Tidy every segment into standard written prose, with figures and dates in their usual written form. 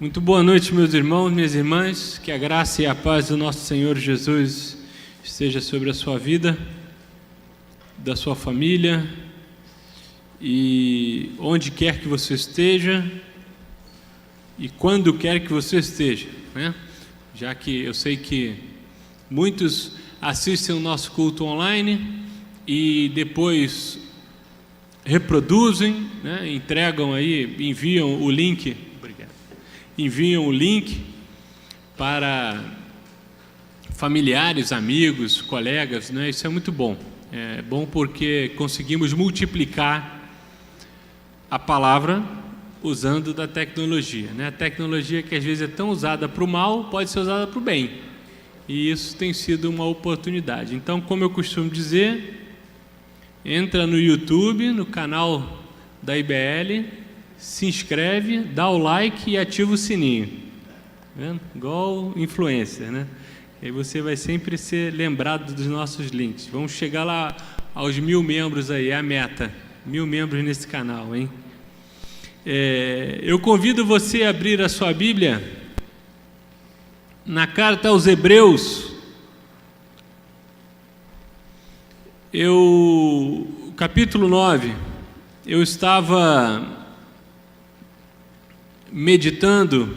Muito boa noite, meus irmãos, minhas irmãs. Que a graça e a paz do nosso Senhor Jesus esteja sobre a sua vida, da sua família e onde quer que você esteja e quando quer que você esteja, né? Já que eu sei que muitos assistem o nosso culto online e depois reproduzem, né? Entregam aí, enviam o link para familiares, amigos, colegas, né? Isso é muito bom. É bom porque conseguimos multiplicar a palavra usando da tecnologia, né? A tecnologia que às vezes é tão usada para o mal, pode ser usada para o bem. E isso tem sido uma oportunidade. Então, como eu costumo dizer, entra no YouTube, no canal da IBL, se inscreve, dá o like e ativa o sininho. Tá vendo? Igual influencer, né? E aí você vai sempre ser lembrado dos nossos links. Vamos chegar lá aos 1000 membros aí, é a meta. 1000 membros nesse canal, hein? Eu convido você a abrir a sua Bíblia na carta aos Hebreus. Capítulo 9, eu estava meditando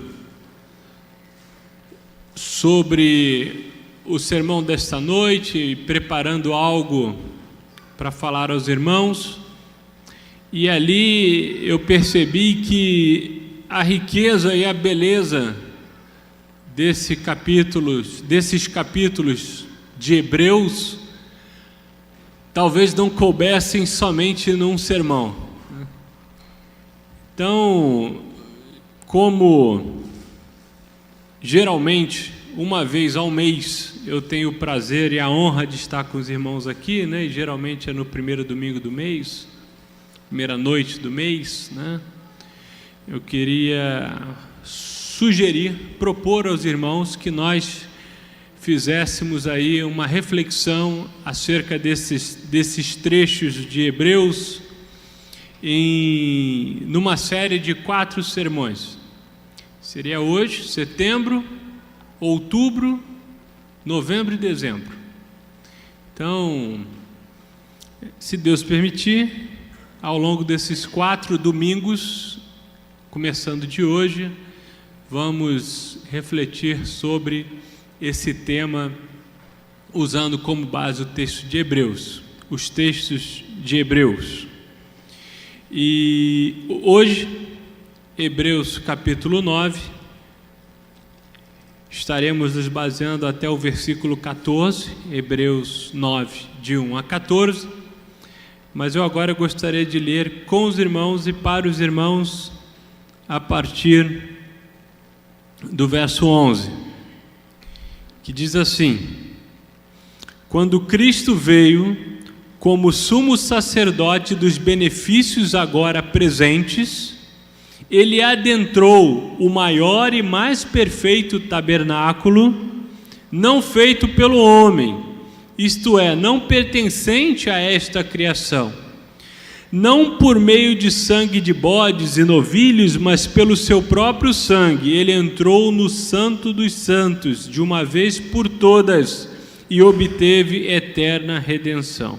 sobre o sermão desta noite, preparando algo para falar aos irmãos, e ali eu percebi que a riqueza e a beleza desses capítulos de Hebreus talvez não coubessem somente num sermão. Então, como geralmente uma vez ao mês eu tenho o prazer e a honra de estar com os irmãos aqui, né? E geralmente é no primeiro domingo do mês, primeira noite do mês, né? Eu queria propor aos irmãos que nós fizéssemos aí uma reflexão acerca desses trechos de Hebreus numa série de 4 sermões. Seria hoje, setembro, outubro, novembro e dezembro. Então, se Deus permitir, ao longo desses 4 domingos, começando de hoje, vamos refletir sobre esse tema usando como base o texto de Hebreus, os textos de Hebreus. E hoje, Hebreus capítulo 9, estaremos nos baseando até o versículo 14, Hebreus 9, de 1 a 14, mas eu agora gostaria de ler com os irmãos e para os irmãos a partir do verso 11, que diz assim: quando Cristo veio como sumo sacerdote dos benefícios agora presentes, ele adentrou o maior e mais perfeito tabernáculo, não feito pelo homem, isto é, não pertencente a esta criação, não por meio de sangue de bodes e novilhos, mas pelo seu próprio sangue. Ele entrou no Santo dos Santos de uma vez por todas e obteve eterna redenção.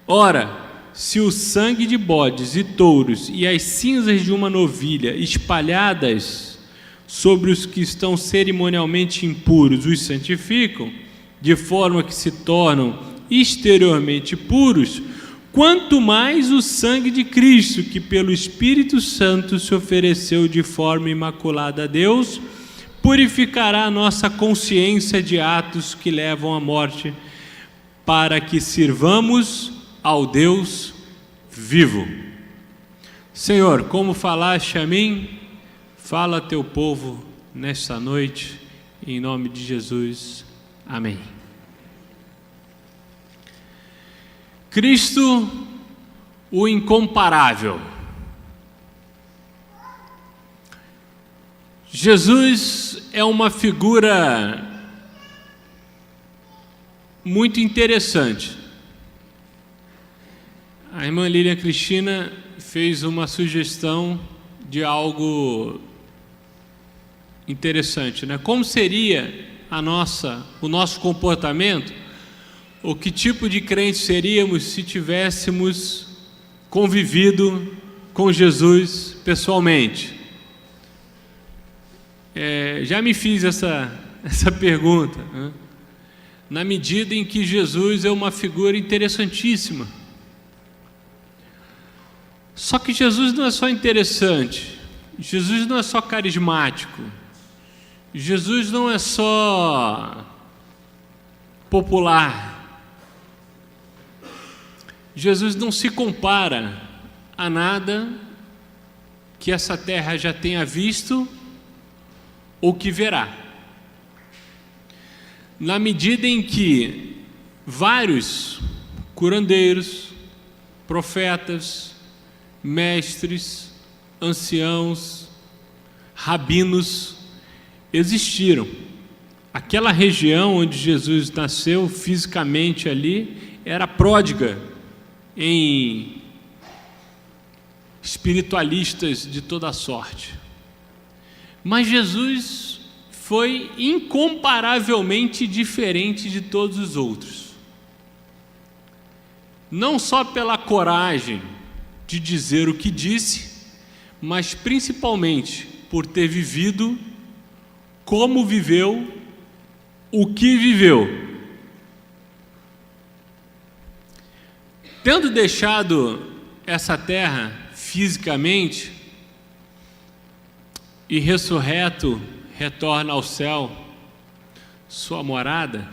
Ora, se o sangue de bodes e touros e as cinzas de uma novilha espalhadas sobre os que estão cerimonialmente impuros os santificam, de forma que se tornam exteriormente puros, quanto mais o sangue de Cristo, que pelo Espírito Santo se ofereceu de forma imaculada a Deus, purificará a nossa consciência de atos que levam à morte, para que sirvamos ao Deus vivo. Senhor, como falaste a mim, fala a teu povo nesta noite, em nome de Jesus. Amém. Cristo, o incomparável. Jesus é uma figura muito interessante. A irmã Lilian Cristina fez uma sugestão de algo interessante, né? Como seria o nosso comportamento, ou que tipo de crente seríamos se tivéssemos convivido com Jesus pessoalmente? Já me fiz essa pergunta, né? Na medida em que Jesus é uma figura interessantíssima. Só que Jesus não é só interessante, Jesus não é só carismático, Jesus não é só popular, Jesus não se compara a nada que essa terra já tenha visto ou que verá. Na medida em que vários curandeiros, profetas, mestres, anciãos, rabinos existiram. Aquela região onde Jesus nasceu fisicamente ali era pródiga em espiritualistas de toda sorte. Mas Jesus foi incomparavelmente diferente de todos os outros. Não só pela coragem de dizer o que disse, mas principalmente por ter vivido como viveu, o que viveu. Tendo deixado essa terra fisicamente e ressurreto, retorna ao céu, sua morada,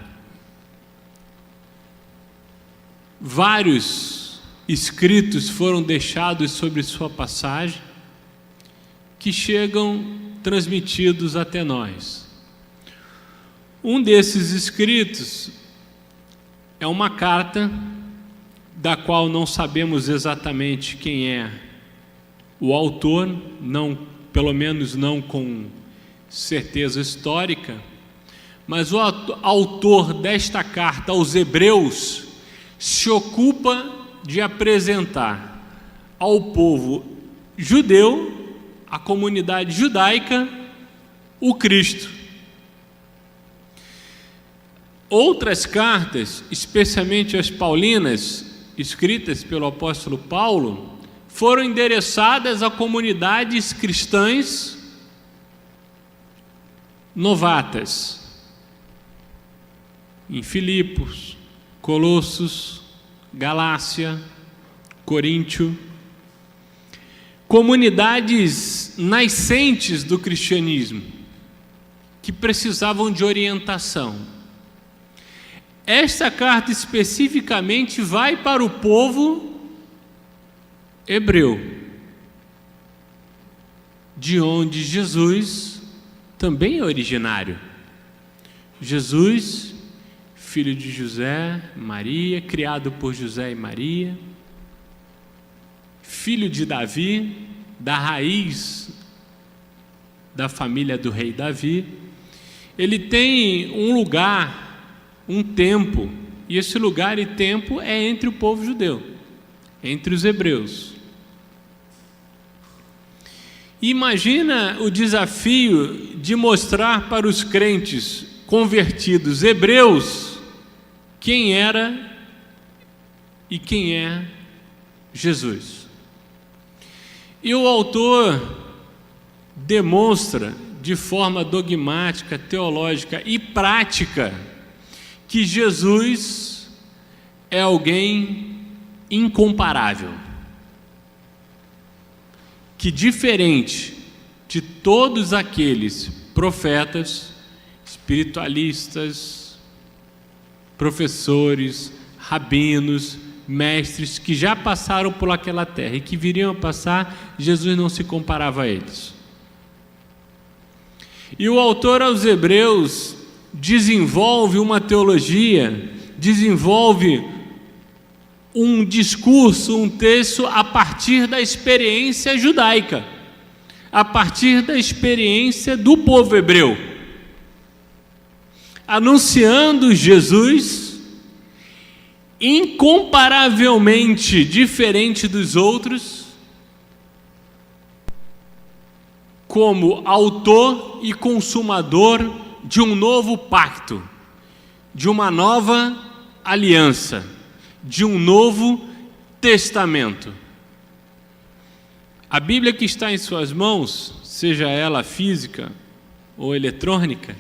vários escritos foram deixados sobre sua passagem, que chegam transmitidos até nós. Um desses escritos é uma carta, da qual não sabemos exatamente quem é o autor, pelo menos não com certeza histórica, mas o autor desta carta aos Hebreus se ocupa de apresentar ao povo judeu, à comunidade judaica, o Cristo. Outras cartas, especialmente as paulinas, escritas pelo apóstolo Paulo, foram endereçadas a comunidades cristãs novatas, em Filipos, Colossos, Galácia, Coríntio, comunidades nascentes do cristianismo, que precisavam de orientação. Esta carta especificamente vai para o povo hebreu, de onde Jesus também é originário. Jesus, filho de José, Maria, criado por José e Maria, filho de Davi, da raiz da família do rei Davi. Ele tem um lugar, um tempo, e esse lugar e tempo é entre o povo judeu, entre os hebreus. Imagina o desafio de mostrar para os crentes convertidos hebreus quem era e quem é Jesus. E o autor demonstra de forma dogmática, teológica e prática que Jesus é alguém incomparável, que diferente de todos aqueles profetas, espiritualistas, professores, rabinos, mestres que já passaram por aquela terra e que viriam a passar, Jesus não se comparava a eles. E o autor aos Hebreus desenvolve uma teologia, desenvolve um discurso, um texto a partir da experiência judaica, a partir da experiência do povo hebreu, anunciando Jesus incomparavelmente diferente dos outros, como autor e consumador de um novo pacto, de uma nova aliança, de um novo testamento. A Bíblia que está em suas mãos, seja ela física ou eletrônica,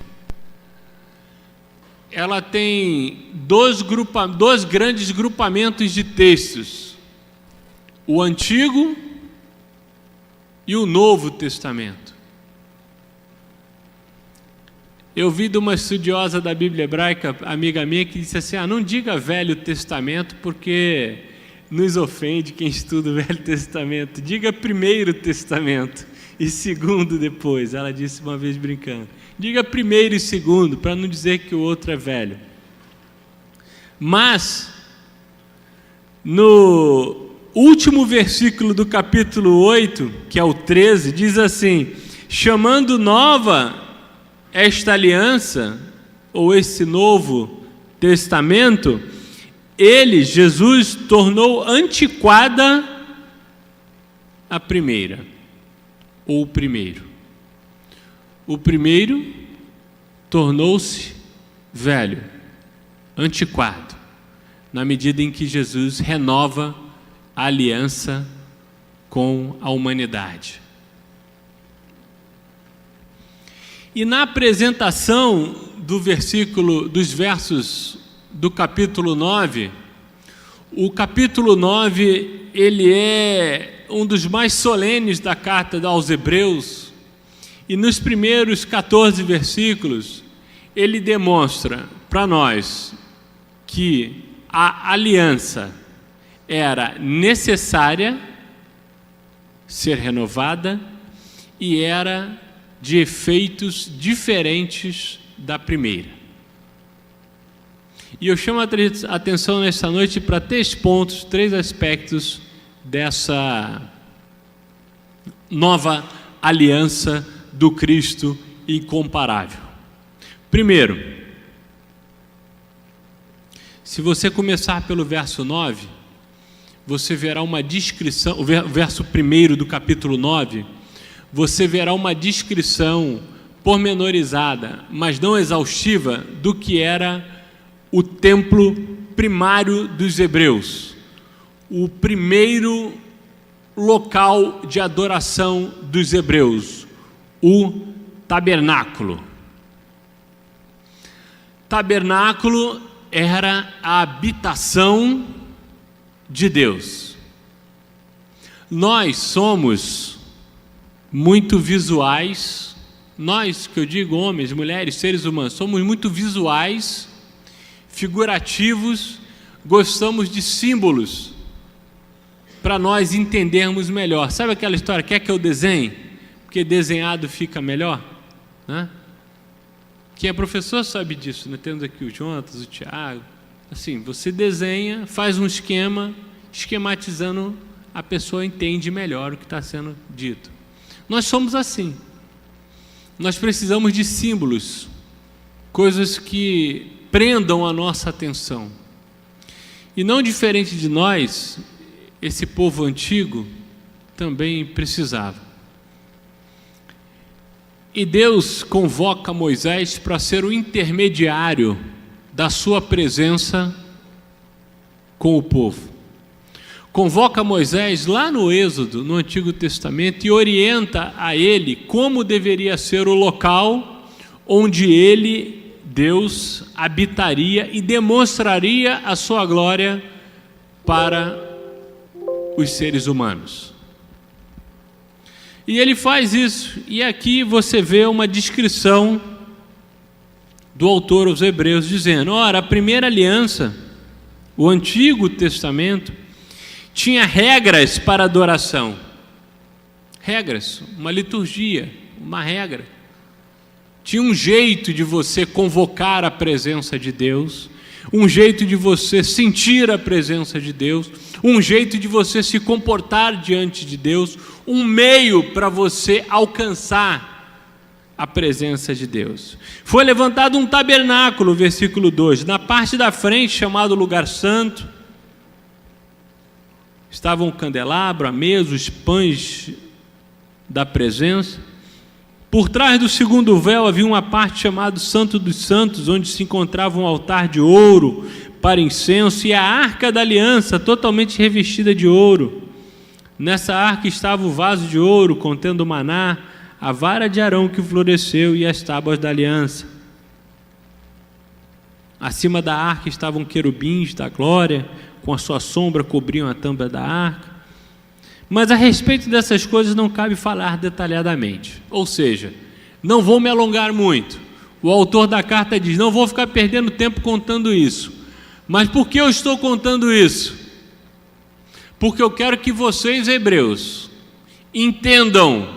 ela tem dois grandes grupamentos de textos: o Antigo e o Novo Testamento. Eu vi de uma estudiosa da Bíblia hebraica, amiga minha, que disse assim: não diga Velho Testamento porque nos ofende quem estuda o Velho Testamento. Diga Primeiro Testamento e Segundo depois. Ela disse uma vez brincando. Diga Primeiro e Segundo, para não dizer que o outro é velho. Mas, no último versículo do capítulo 8, que é o 13, diz assim: chamando nova esta aliança, ou esse novo testamento, ele, Jesus, tornou antiquada a primeira, ou o primeiro. O primeiro tornou-se velho, antiquado, na medida em que Jesus renova a aliança com a humanidade. E na apresentação dos versos do capítulo 9, o capítulo 9, ele é um dos mais solenes da carta aos Hebreus, e nos primeiros 14 versículos, ele demonstra para nós que a aliança era necessária ser renovada e era de efeitos diferentes da primeira. E eu chamo a atenção nesta noite para 3 pontos, 3 aspectos dessa nova aliança do Cristo incomparável. Primeiro, se você começar pelo verso 9, você verá uma descrição, o verso 1 do capítulo 9, você verá uma descrição pormenorizada, mas não exaustiva, do que era o templo primário dos hebreus, o primeiro local de adoração dos hebreus, o tabernáculo. Tabernáculo era a habitação de Deus. Nós somos muito visuais, nós, que eu digo homens, mulheres, seres humanos, somos muito visuais, figurativos, gostamos de símbolos para nós entendermos melhor. Sabe aquela história, quer que eu desenhe? Porque desenhado fica melhor, né? Quem é professor sabe disso, né? Temos aqui o Jonas, o Tiago. Assim, você desenha, faz um esquema, esquematizando, a pessoa entende melhor o que está sendo dito. Nós somos assim. Nós precisamos de símbolos, coisas que prendam a nossa atenção. E não diferente de nós, esse povo antigo também precisava. E Deus convoca Moisés para ser o intermediário da sua presença com o povo. Convoca Moisés lá no Êxodo, no Antigo Testamento, e orienta a ele como deveria ser o local onde ele, Deus, habitaria e demonstraria a sua glória para os seres humanos. E ele faz isso, e aqui você vê uma descrição do autor aos Hebreus, dizendo: ora, a primeira aliança, o Antigo Testamento, tinha regras para adoração. Regras, uma liturgia, uma regra. Tinha um jeito de você convocar a presença de Deus, um jeito de você sentir a presença de Deus, um jeito de você se comportar diante de Deus, um meio para você alcançar a presença de Deus. Foi levantado um tabernáculo, versículo 2, na parte da frente, chamado Lugar Santo. Estavam o candelabro, a mesa, os pães da presença, Por trás do segundo véu havia uma parte chamada Santo dos Santos, onde se encontrava um altar de ouro para incenso e a arca da aliança, totalmente revestida de ouro. Nessa arca estava o vaso de ouro contendo o maná, a vara de Arão que floresceu e as tábuas da aliança. Acima da arca estavam querubins da glória, com a sua sombra cobriam a tampa da arca. Mas a respeito dessas coisas não cabe falar detalhadamente. Ou seja, não vou me alongar muito. O autor da carta diz, não vou ficar perdendo tempo contando isso. Mas por que eu estou contando isso? Porque eu quero que vocês, hebreus, entendam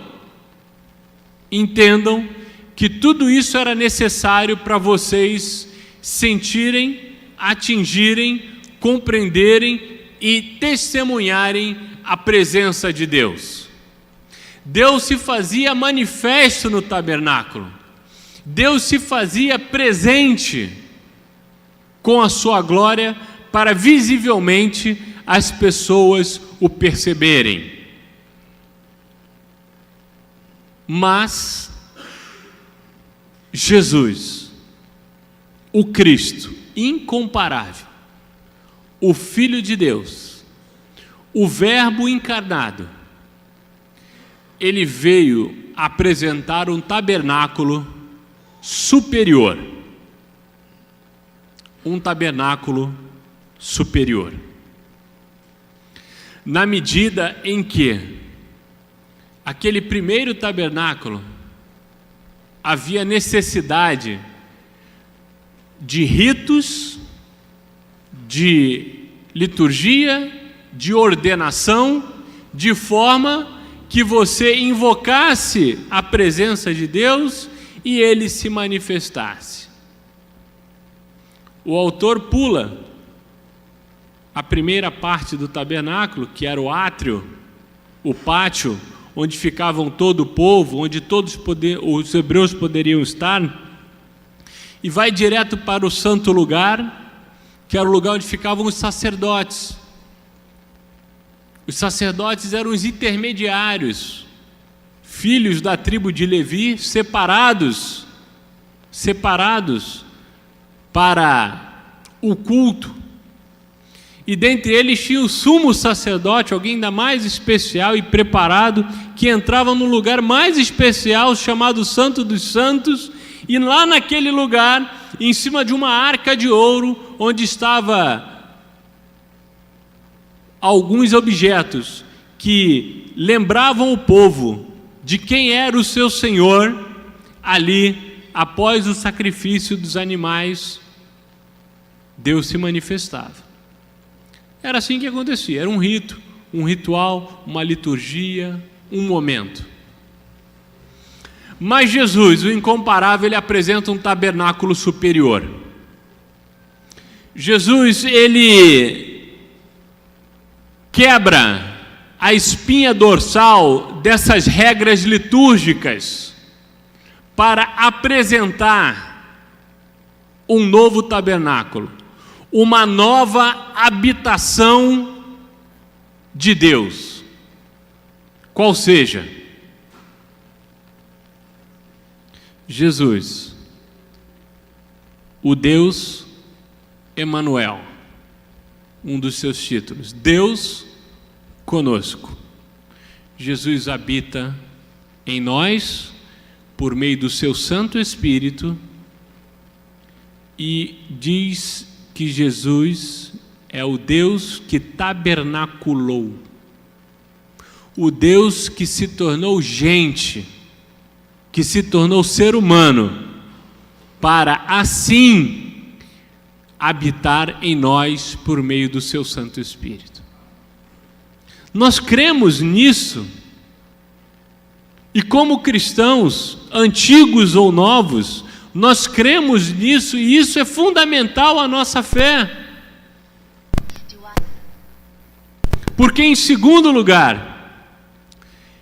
que tudo isso era necessário para vocês sentirem, atingirem, compreenderem e testemunharem a presença de Deus. Deus se fazia manifesto no tabernáculo. Deus se fazia presente com a sua glória para visivelmente as pessoas o perceberem. Mas Jesus, o Cristo incomparável, o Filho de Deus, o Verbo encarnado, ele veio apresentar um tabernáculo superior. Um tabernáculo superior. Na medida em que aquele primeiro tabernáculo havia necessidade de ritos, de liturgia, de ordenação, de forma que você invocasse a presença de Deus e ele se manifestasse. O autor pula a primeira parte do tabernáculo, que era o átrio, o pátio, onde ficavam todo o povo, onde todos os hebreus poderiam estar, e vai direto para o santo lugar, que era o lugar onde ficavam os sacerdotes. Os sacerdotes eram os intermediários, filhos da tribo de Levi, separados para o culto. E dentre eles tinha o sumo sacerdote, alguém ainda mais especial e preparado, que entrava no lugar mais especial, chamado Santo dos Santos, e lá naquele lugar, em cima de uma arca de ouro, onde estava alguns objetos que lembravam o povo de quem era o seu Senhor, ali, após o sacrifício dos animais, Deus se manifestava. Era assim que acontecia, era um rito, um ritual, uma liturgia, um momento. Mas Jesus, o incomparável, ele apresenta um tabernáculo superior. Jesus, ele quebra a espinha dorsal dessas regras litúrgicas para apresentar um novo tabernáculo, uma nova habitação de Deus. Qual seja? Jesus, o Deus Emanuel, um dos seus títulos, Deus conosco. Jesus habita em nós por meio do seu Santo Espírito e diz que Jesus é o Deus que tabernaculou, o Deus que se tornou gente, que se tornou ser humano, para assim habitar em nós por meio do seu Santo Espírito. Nós cremos nisso, e como cristãos, antigos ou novos, nós cremos nisso, e isso é fundamental à nossa fé. Porque, em segundo lugar,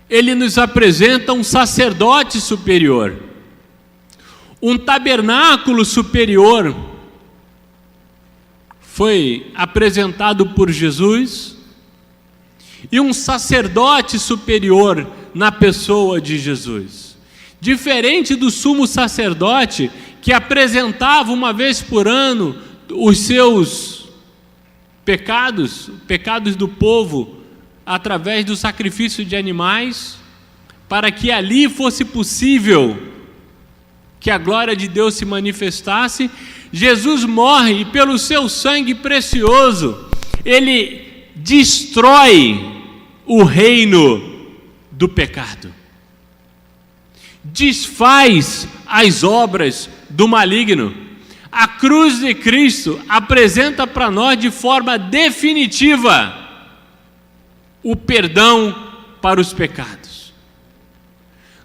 ele nos apresenta um sacerdote superior, um tabernáculo superior. Foi apresentado por Jesus, e um sacerdote superior na pessoa de Jesus. Diferente do sumo sacerdote, que apresentava uma vez por ano os seus pecados do povo, através do sacrifício de animais, para que ali fosse possível que a glória de Deus se manifestasse. Jesus morre e pelo seu sangue precioso, ele destrói o reino do pecado, desfaz as obras do maligno. A cruz de Cristo apresenta para nós de forma definitiva o perdão para os pecados.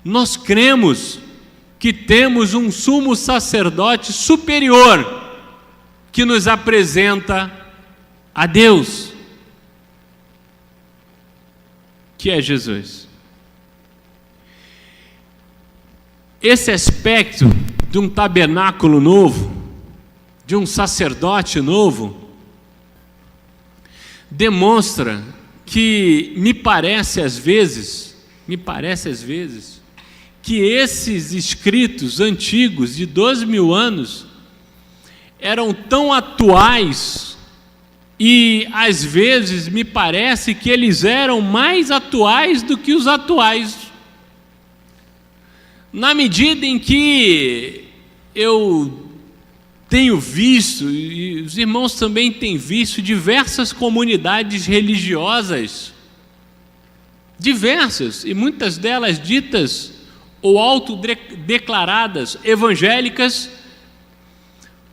Nós cremos que temos um sumo sacerdote superior que nos apresenta a Deus, que é Jesus. Esse aspecto de um tabernáculo novo, de um sacerdote novo, demonstra que me parece às vezes, que esses escritos antigos de 2000 anos eram tão atuais, e às vezes me parece que eles eram mais atuais do que os atuais, na medida em que eu tenho visto, e os irmãos também têm visto, diversas comunidades religiosas, diversas, e muitas delas ditas ou autodeclaradas evangélicas,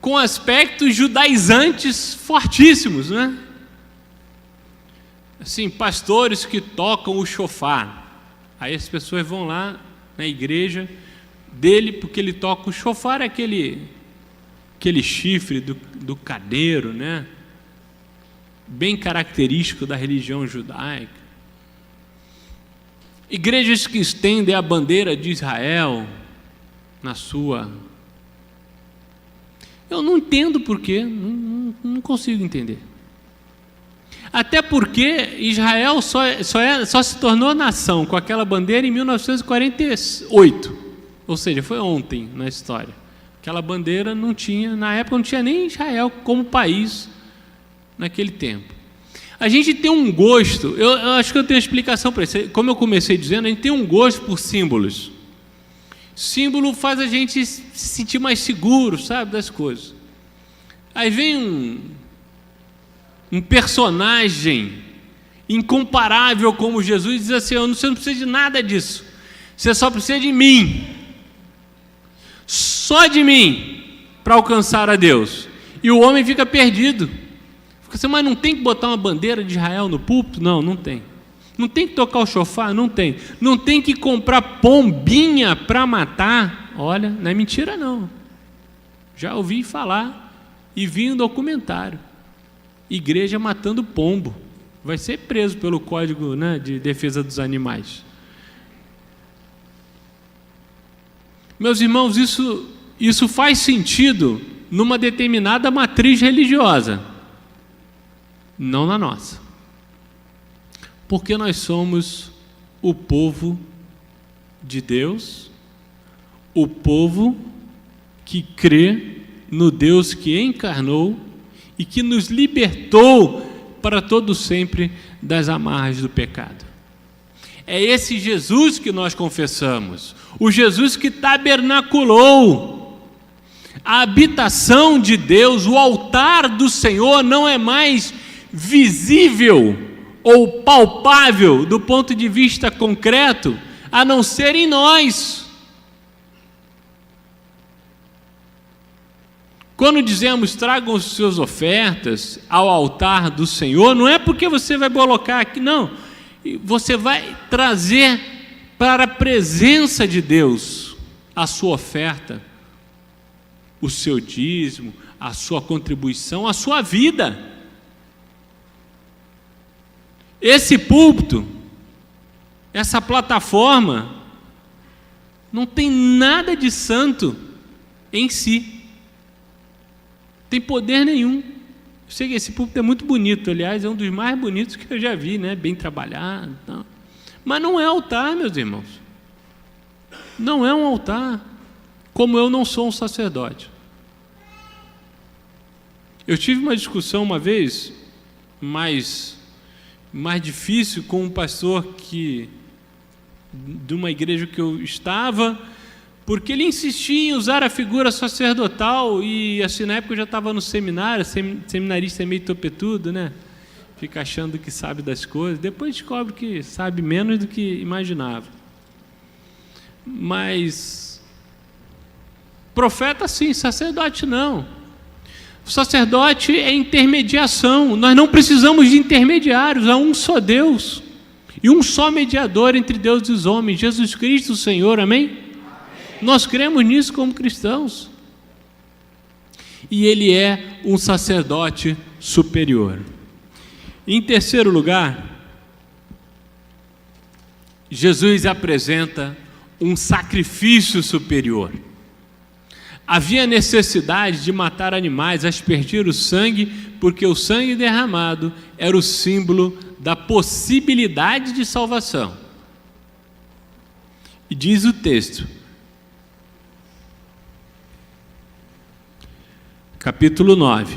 com aspectos judaizantes fortíssimos, né? Assim, pastores que tocam o shofar, aí as pessoas vão lá na igreja dele, porque ele toca o shofar, é aquele chifre do carneiro, né? Bem característico da religião judaica. Igrejas que estendem a bandeira de Israel na sua... Eu não entendo porquê, não consigo entender. Até porque Israel só se tornou nação com aquela bandeira em 1948, ou seja, foi ontem na história. Aquela bandeira não tinha, na época não tinha nem Israel como país naquele tempo. A gente tem um gosto, eu acho que eu tenho uma explicação para isso. Como eu comecei dizendo, a gente tem um gosto por símbolos. Símbolo faz a gente se sentir mais seguro, sabe, das coisas. Aí vem um personagem incomparável como Jesus e diz assim: você não precisa de nada disso, você só precisa de mim, só de mim, para alcançar a Deus. E o homem fica perdido. Fica assim: mas não tem que botar uma bandeira de Israel no púlpito? Não tem. Não tem que tocar o shofar? Não tem. Não tem que comprar pombinha para matar? Olha, não é mentira não. Já ouvi falar e vi um documentário. Igreja matando pombo. Vai ser preso pelo Código, né, de Defesa dos Animais. Meus irmãos, isso faz sentido numa determinada matriz religiosa, não na nossa. Porque nós somos o povo de Deus, o povo que crê no Deus que encarnou e que nos libertou para todo sempre das amarras do pecado. É esse Jesus que nós confessamos, o Jesus que tabernaculou. A habitação de Deus, o altar do Senhor não é mais visível ou palpável do ponto de vista concreto, a não ser em nós. Quando dizemos tragam as suas ofertas ao altar do Senhor, não é porque você vai colocar aqui, não. Você vai trazer para a presença de Deus a sua oferta, o seu dízimo, a sua contribuição, a sua vida. Esse púlpito, essa plataforma, não tem nada de santo em si. Tem poder nenhum. Eu sei que esse púlpito é muito bonito, aliás, é um dos mais bonitos que eu já vi, né? Bem trabalhado. Não. Mas não é altar, meus irmãos. não é um altar, como eu não sou um sacerdote. Eu tive uma discussão uma vez, mais difícil, com um pastor de uma igreja que eu estava, porque ele insistia em usar a figura sacerdotal, e assim, na época eu já estava no seminário, seminarista é meio topetudo, né? Fica achando que sabe das coisas, depois descobre que sabe menos do que imaginava. Mas profeta sim, sacerdote não. O sacerdote é intermediação, nós não precisamos de intermediários, há um só Deus e um só mediador entre Deus e os homens, Jesus Cristo, o Senhor, amém? Nós cremos nisso como cristãos. E ele é um sacerdote superior. Em terceiro lugar, Jesus apresenta um sacrifício superior. Havia necessidade de matar animais, aspergir o sangue, porque o sangue derramado era o símbolo da possibilidade de salvação. E diz o texto, capítulo 9: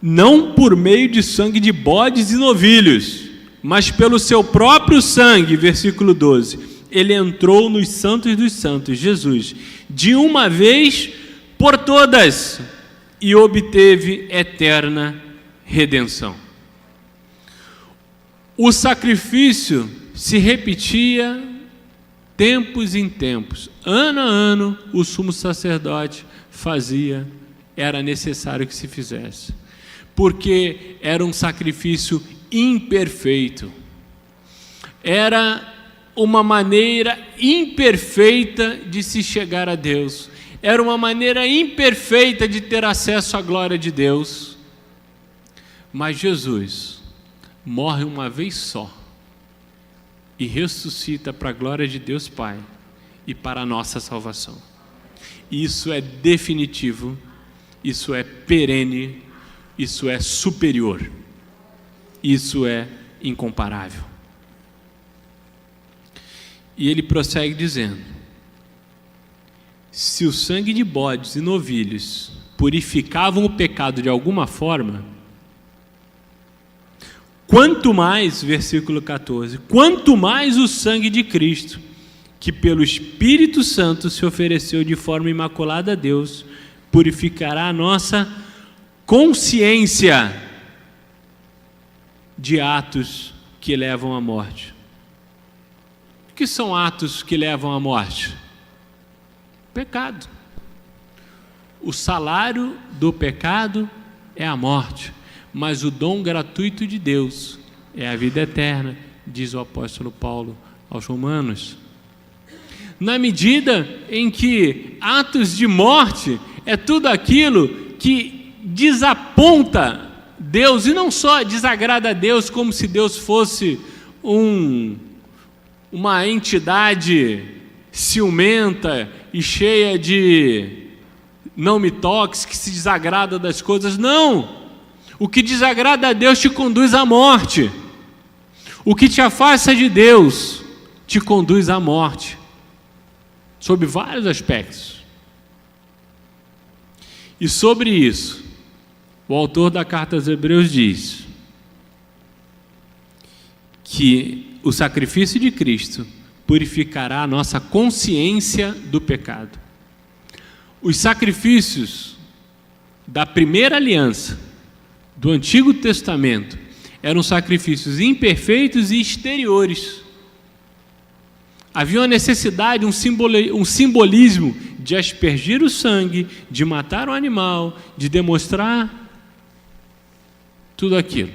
não por meio de sangue de bodes e novilhos, mas pelo seu próprio sangue, versículo 12, ele entrou nos santos dos santos, Jesus, de uma vez por todas, e obteve eterna redenção. O sacrifício se repetia tempos em tempos, ano a ano o sumo sacerdote fazia, era necessário que se fizesse, porque era um sacrifício imperfeito, era uma maneira imperfeita de se chegar a Deus, era uma maneira imperfeita de ter acesso à glória de Deus. Mas Jesus morre uma vez só e ressuscita para a glória de Deus Pai e para a nossa salvação. Isso é definitivo, isso é perene, isso é superior, isso é incomparável. E ele prossegue dizendo: se o sangue de bodes e novilhos purificavam o pecado de alguma forma, quanto mais, versículo 14, quanto mais o sangue de Cristo, que pelo Espírito Santo se ofereceu de forma imaculada a Deus, purificará a nossa consciência de atos que levam à morte. O que são atos que levam à morte? Pecado. O salário do pecado é a morte, mas o dom gratuito de Deus é a vida eterna, diz o apóstolo Paulo aos Romanos. Na medida em que atos de morte é tudo aquilo que desaponta Deus, e não só desagrada a Deus como se Deus fosse uma entidade ciumenta e cheia de não me toques, que se desagrada das coisas. Não! O que desagrada a Deus te conduz à morte. O que te afasta de Deus te conduz à morte, sob vários aspectos. E sobre isso, o autor da carta aos Hebreus diz que o sacrifício de Cristo purificará a nossa consciência do pecado. Os sacrifícios da primeira aliança, do Antigo Testamento, eram sacrifícios imperfeitos e exteriores. Havia uma necessidade, um simbolismo de aspergir o sangue, de matar o animal, de demonstrar tudo aquilo.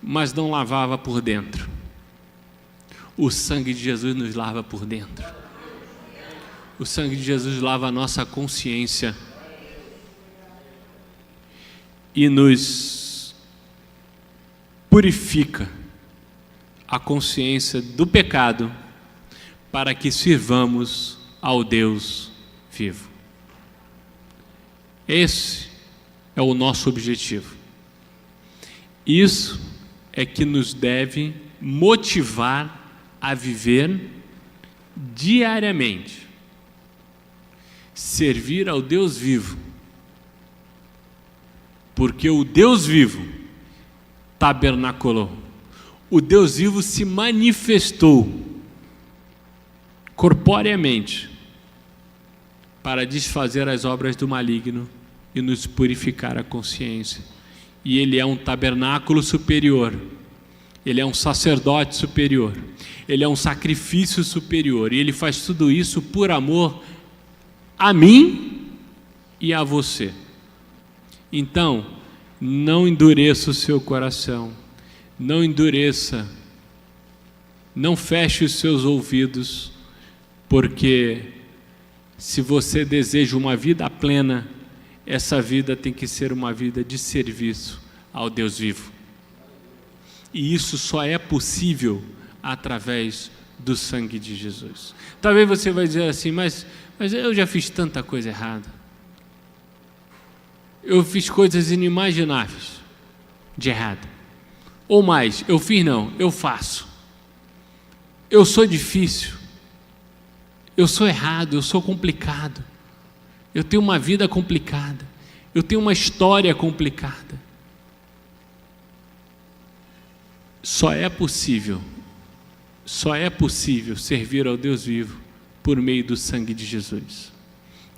Mas não lavava por dentro. O sangue de Jesus nos lava por dentro. O sangue de Jesus lava a nossa consciência e nos purifica a consciência do pecado para que sirvamos ao Deus vivo. Esse é o nosso objetivo. Isso é que nos deve motivar a viver diariamente, servir ao Deus vivo, porque o Deus vivo tabernaculou, o Deus vivo se manifestou corporeamente para desfazer as obras do maligno e nos purificar a consciência. E Ele é um tabernáculo superior, Ele é um sacerdote superior, Ele é um sacrifício superior, e Ele faz tudo isso por amor a mim e a você. Então, não endureça o seu coração, não endureça, não feche os seus ouvidos, porque se você deseja uma vida plena, essa vida tem que ser uma vida de serviço ao Deus vivo. E isso só é possível através do sangue de Jesus. Talvez você vai dizer assim, mas eu já fiz tanta coisa errada. Eu fiz coisas inimagináveis de errado. Ou mais, eu fiz não, eu faço. Eu sou difícil. Eu sou errado, eu sou complicado. Eu tenho uma vida complicada. Eu tenho uma história complicada. Só é possível servir ao Deus vivo por meio do sangue de Jesus.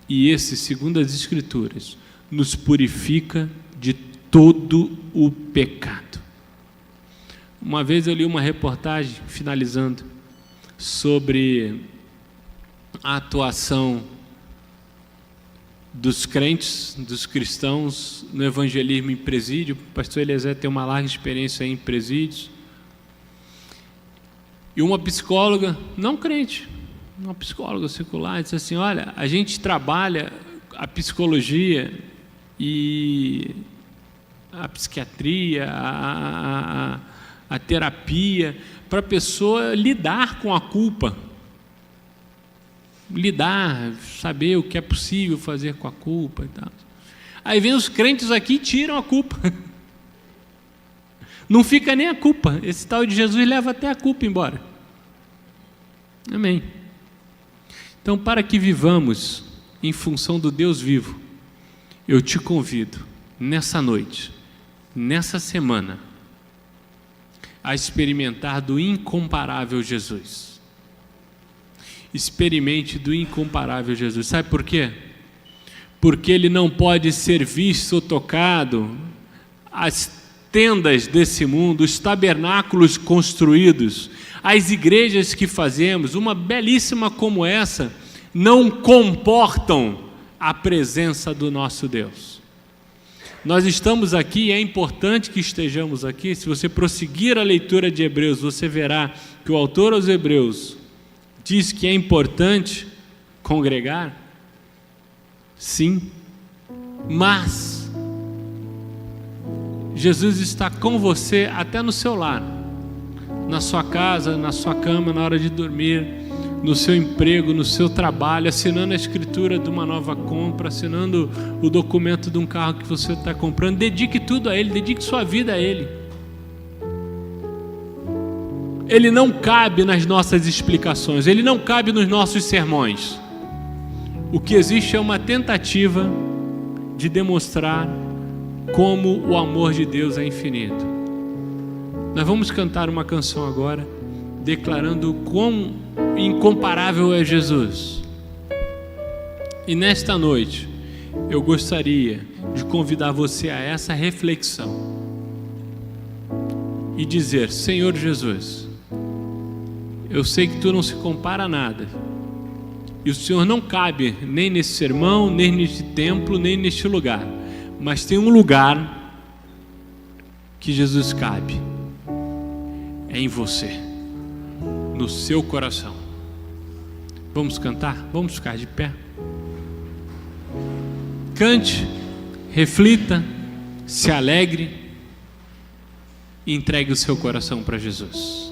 E esse, segundo as Escrituras, nos purifica de todo o pecado. Uma vez eu li uma reportagem, finalizando, sobre a atuação dos crentes, dos cristãos no evangelismo em presídio. O pastor Eliezer tem uma larga experiência em presídios. E uma psicóloga, não crente, uma psicóloga secular, disse assim, olha, a gente trabalha a psicologia e a psiquiatria, a terapia, para a pessoa lidar com a culpa. Lidar, saber o que é possível fazer com a culpa e tal. Aí vem os crentes aqui e tiram a culpa. Não fica nem a culpa. Esse tal de Jesus leva até a culpa embora. Amém. Então, para que vivamos em função do Deus vivo, eu te convido, nessa noite, nessa semana, a experimentar do incomparável Jesus. Experimente do incomparável Jesus. Sabe por quê? Porque Ele não pode ser visto ou tocado. As tendas desse mundo, os tabernáculos construídos, as igrejas que fazemos, uma belíssima como essa, não comportam a presença do nosso Deus. Nós estamos aqui e é importante que estejamos aqui. Se você prosseguir a leitura de Hebreus, você verá que o autor aos Hebreus diz que é importante congregar, sim, mas Jesus está com você até no seu lar, na sua casa, na sua cama, na hora de dormir, no seu emprego, no seu trabalho, assinando a escritura de uma nova compra, assinando o documento de um carro que você está comprando. Dedique tudo a Ele, dedique sua vida a Ele. Ele não cabe nas nossas explicações, Ele não cabe nos nossos sermões. O que existe é uma tentativa de demonstrar como o amor de Deus é infinito. Nós vamos cantar uma canção agora, declarando quão incomparável é Jesus. E nesta noite, eu gostaria de convidar você a essa reflexão e dizer: Senhor Jesus, eu sei que Tu não se compara a nada, e o Senhor não cabe nem nesse sermão, nem neste templo, nem neste lugar, mas tem um lugar que Jesus cabe, é em você, no seu coração. Vamos cantar? Vamos ficar de pé. Cante, reflita, se alegre e entregue o seu coração para Jesus.